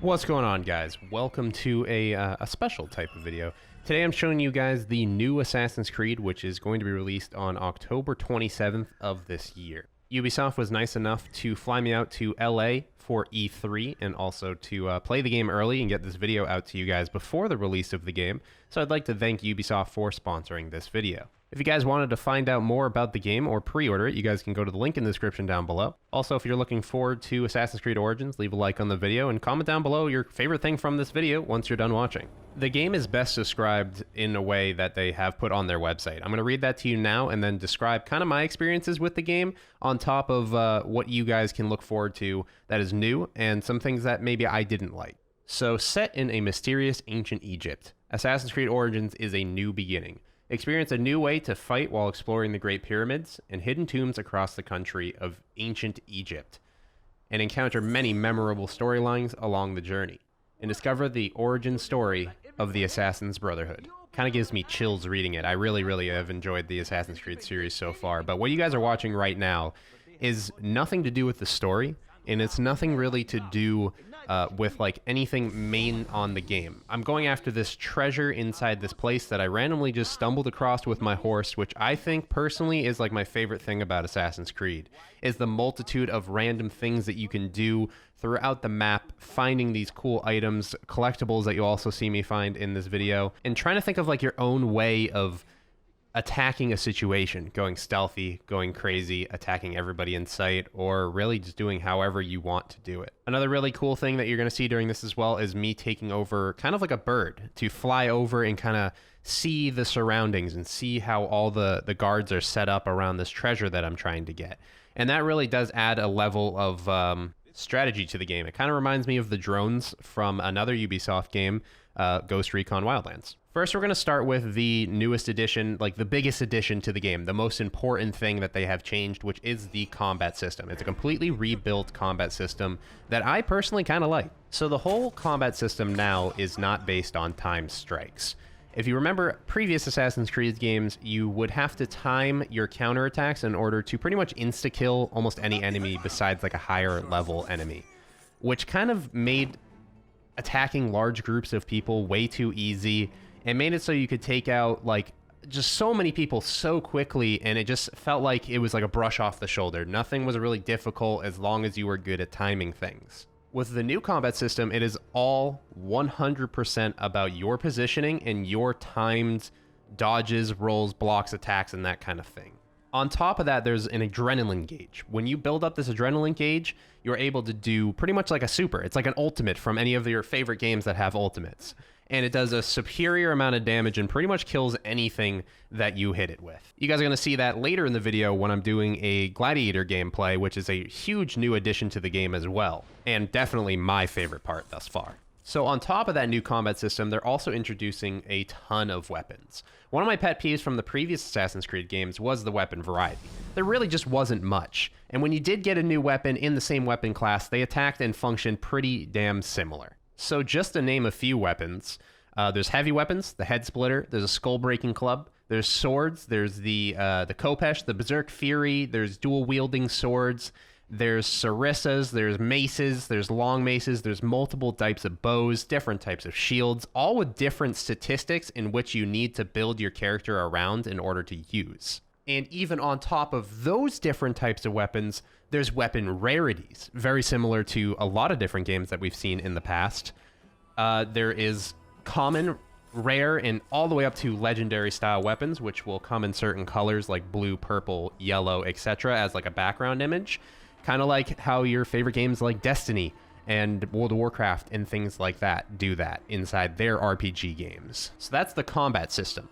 What's going on, guys? Welcome to a special type of video. Today I'm showing you guys the new Assassin's Creed, which is going to be released on October 27th of this year. Ubisoft was nice enough to fly me out to LA for E3 and also to play the game early and get this video out to you guys before the release of the game. So I'd like to thank Ubisoft for sponsoring this video. If you guys wanted to find out more about the game or pre-order it, you guys can go to the link in the description down below. Also, if you're looking forward to Assassin's Creed Origins, leave a like on the video and comment down below your favorite thing from this video once you're done watching. The game is best described in a way that they have put on their website. I'm going to read that to you now and then describe kind of my experiences with the game on top of what you guys can look forward to that is new and some things that maybe I didn't like. So, set in a mysterious ancient Egypt, Assassin's Creed Origins is a new beginning. Experience a new way to fight while exploring the Great Pyramids and hidden tombs across the country of ancient Egypt, and encounter many memorable storylines along the journey, and discover the origin story of the Assassin's Brotherhood. Kind of gives me chills reading it. I really have enjoyed the Assassin's Creed series so far, but what you guys are watching right now is nothing to do with the story, and it's nothing really to do with like anything main on the game. I'm going after this treasure inside this place that I randomly just stumbled across with my horse, which I think personally is like my favorite thing about Assassin's Creed, is the multitude of random things that you can do throughout the map, finding these cool items, collectibles that you'll also see me find in this video, and trying to think of like your own way of attacking a situation, going stealthy, going crazy, attacking everybody in sight, or really just doing however you want to do it. Another really cool thing that you're going to see during this as well is me taking over kind of like a bird to fly over and kind of see the surroundings and see how all the guards are set up around this treasure that I'm trying to get. And that really does add a level of strategy to the game. It kind of reminds me of the drones from another Ubisoft game, Ghost Recon Wildlands. First, we're going to start with the newest addition, like the biggest addition to the game, the most important thing that they have changed, which is the combat system. It's a completely rebuilt combat system that I personally kind of like. So the whole combat system now is not based on time strikes. If you remember previous Assassin's Creed games, you would have to time your counterattacks in order to pretty much insta-kill almost any enemy besides like a higher level enemy, which kind of made attacking large groups of people way too easy. It made it so you could take out like just so many people so quickly, and it just felt like it was like a brush off the shoulder. Nothing was really difficult as long as you were good at timing things. With the new combat system, it is all 100% about your positioning and your timed dodges, rolls, blocks, attacks, and that kind of thing. On top of that, there's an adrenaline gauge. When you build up this adrenaline gauge, you're able to do pretty much like a super. It's like an ultimate from any of your favorite games that have ultimates. And it does a superior amount of damage and pretty much kills anything that you hit it with. You guys are going to see that later in the video when I'm doing a Gladiator gameplay, which is a huge new addition to the game as well, and definitely my favorite part thus far. So on top of that new combat system, they're also introducing a ton of weapons. One of my pet peeves from the previous Assassin's Creed games was the weapon variety. There really just wasn't much, and when you did get a new weapon in the same weapon class, they attacked and functioned pretty damn similar. So just to name a few weapons, there's heavy weapons, the head splitter, there's a skull-breaking club, there's swords, there's the Khopesh, the Berserk Fury, there's dual-wielding swords, there's sarissas, there's maces, there's long maces, there's multiple types of bows, different types of shields, all with different statistics in which you need to build your character around in order to use. And even on top of those different types of weapons, there's weapon rarities, very similar to a lot of different games that we've seen in the past. There is common, rare, and all the way up to legendary style weapons, which will come in certain colors like blue, purple, yellow, etc. as like a background image. Kind of like how your favorite games like Destiny and World of Warcraft and things like that do that inside their RPG games. So that's the combat system.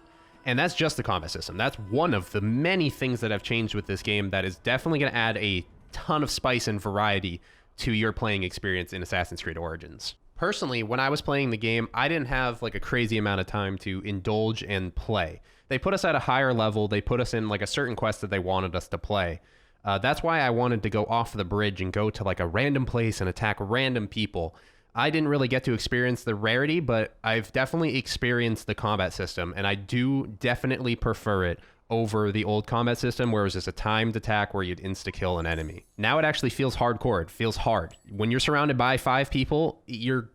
And that's just the combat system. That's one of the many things that have changed with this game that is definitely going to add a ton of spice and variety to your playing experience in Assassin's Creed Origins. Personally, when I was playing the game, I didn't have like a crazy amount of time to indulge and play. They put us at a higher level. They put us in like a certain quest that they wanted us to play. That's why I wanted to go off the bridge and go to like a random place and attack random people. I didn't really get to experience the rarity, but I've definitely experienced the combat system, and I do definitely prefer it over the old combat system where it was just a timed attack where you'd insta-kill an enemy. Now it actually feels hardcore. It feels hard. When you're surrounded by 5 people, you're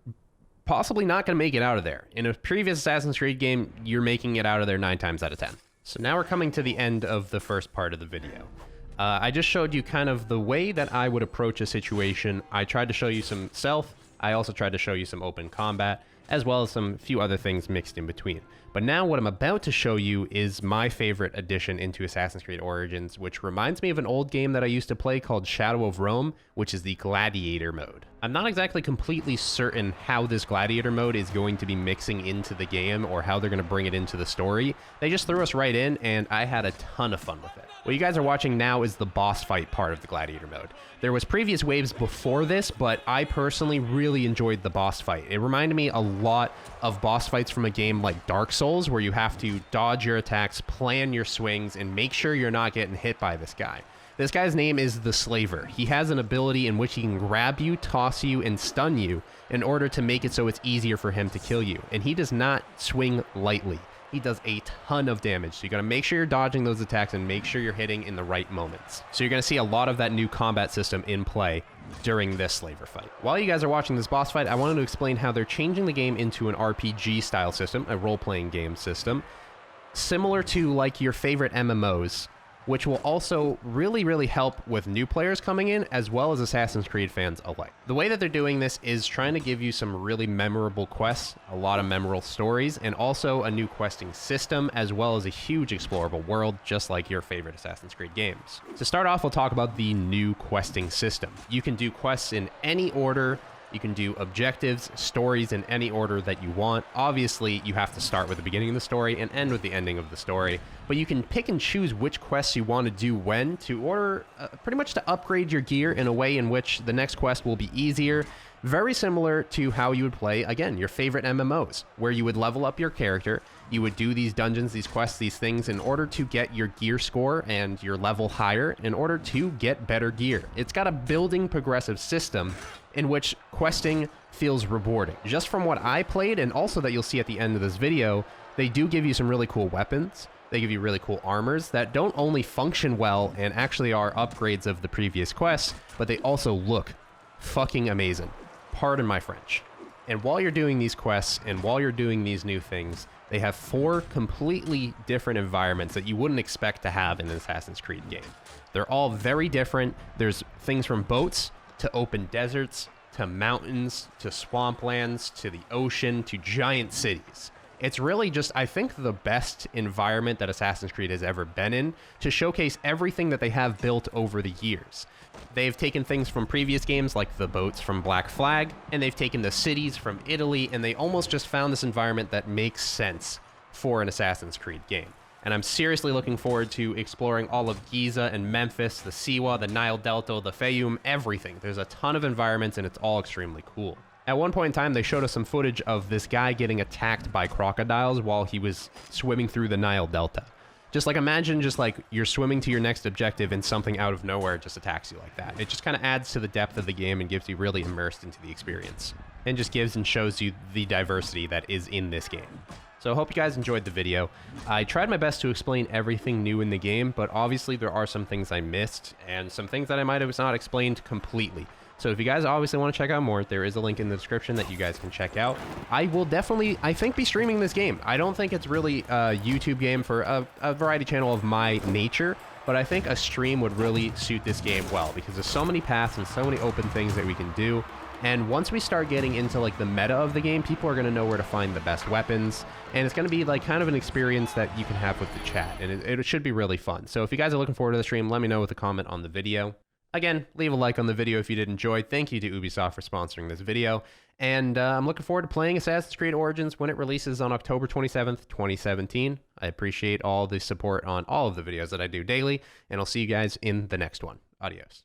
possibly not going to make it out of there. In a previous Assassin's Creed game, you're making it out of there 9 times out of 10. So now we're coming to the end of the first part of the video. I just showed you kind of the way that I would approach a situation. I tried to show you some stealth. I also tried to show you some open combat, as well as some few other things mixed in between. But now what I'm about to show you is my favorite addition into Assassin's Creed Origins, which reminds me of an old game that I used to play called Shadow of Rome, which is the Gladiator Mode. I'm not exactly completely certain how this Gladiator Mode is going to be mixing into the game or how they're going to bring it into the story. They just threw us right in, and I had a ton of fun with it. What you guys are watching now is the boss fight part of the Gladiator Mode. There was previous waves before this, but I personally really enjoyed the boss fight. It reminded me a lot of boss fights from a game like Dark Souls, where you have to dodge your attacks, plan your swings, and make sure you're not getting hit by this guy. This guy's name is the Slaver. He has an ability in which he can grab you, toss you, and stun you in order to make it so it's easier for him to kill you. And he does not swing lightly. He does a ton of damage. So you gotta make sure you're dodging those attacks and make sure you're hitting in the right moments. So you're gonna see a lot of that new combat system in play during this Slaver fight. While you guys are watching this boss fight, I wanted to explain how they're changing the game into an RPG style system, a role-playing game system, similar to like your favorite MMOs, which will also really help with new players coming in, as well as Assassin's Creed fans alike. The way that they're doing this is trying to give you some really memorable quests, a lot of memorable stories, and also a new questing system, as well as a huge explorable world, just like your favorite Assassin's Creed games. To start off, we'll talk about the new questing system. You can do quests in any order. You can do objectives, stories in any order that you want. Obviously, you have to start with the beginning of the story and end with the ending of the story, but you can pick and choose which quests you want to do when to order, pretty much to upgrade your gear in a way in which the next quest will be easier. Very similar to how you would play, again, your favorite MMOs, where you would level up your character, you would do these dungeons, these quests, these things in order to get your gear score and your level higher in order to get better gear. It's got a building progressive system in which questing feels rewarding. Just from what I played, and also that you'll see at the end of this video, they do give you some really cool weapons. They give you really cool armors that don't only function well and actually are upgrades of the previous quests, but they also look fucking amazing. Pardon my French. And while you're doing these quests and while you're doing these new things, they have 4 completely different environments that you wouldn't expect to have in an Assassin's Creed game. They're all very different. There's things from boats to open deserts, to mountains, to swamplands, to the ocean, to giant cities. It's really just, I think, the best environment that Assassin's Creed has ever been in to showcase everything that they have built over the years. They've taken things from previous games like the boats from Black Flag, and they've taken the cities from Italy, and they almost just found this environment that makes sense for an Assassin's Creed game. And I'm seriously looking forward to exploring all of Giza and Memphis, the Siwa, the Nile Delta, the Fayoum, everything. There's a ton of environments, and it's all extremely cool. At one point in time, they showed us some footage of this guy getting attacked by crocodiles while he was swimming through the Nile Delta. Just like, imagine just like you're swimming to your next objective and something out of nowhere just attacks you like that. It just kind of adds to the depth of the game and gives you really immersed into the experience. And just gives and shows you the diversity that is in this game. So I hope you guys enjoyed the video. I tried my best to explain everything new in the game, but obviously there are some things I missed and some things that I might have not explained completely. So if you guys obviously want to check out more, there is a link in the description that you guys can check out. I will definitely, I think, be streaming this game. I don't think it's really a YouTube game for a variety channel of my nature, but I think a stream would really suit this game well because there's so many paths and so many open things that we can do. And once we start getting into like the meta of the game, people are going to know where to find the best weapons. And it's going to be like kind of an experience that you can have with the chat. And it should be really fun. So if you guys are looking forward to the stream, let me know with a comment on the video. Again, leave a like on the video if you did enjoy. Thank you to Ubisoft for sponsoring this video. And I'm looking forward to playing Assassin's Creed Origins when it releases on October 27th, 2017. I appreciate all the support on all of the videos that I do daily. And I'll see you guys in the next one. Adios.